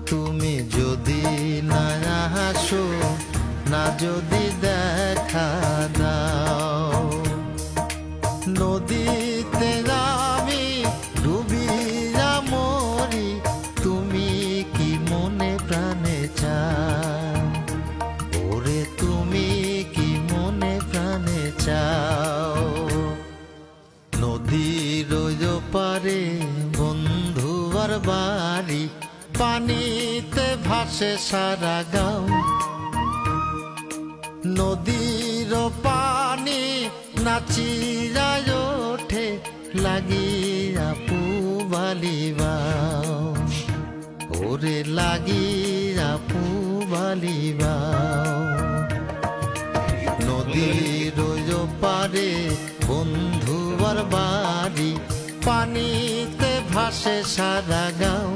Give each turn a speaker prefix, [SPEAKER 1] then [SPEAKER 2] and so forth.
[SPEAKER 1] তুমি যদি না আসো, না যদি দেখা দাও, নদীতে আমি ডুবিয়া মরি, তুমি কি মনে প্রাণে চাও, ওরে তুমি কি মনে প্রাণে চাও। নদীর পারে বন্ধুর বাড়ি, পানিতে ভাসে সারা গাঁও, নদীর পানি নাচিয়া ওঠে লাগিয়া পুবালিবাও, ওরে লাগিয়া পুবালিবাও। নদীর পারে বন্ধুর বাড়ি, পানিতে ভাসে সারা গাঁও,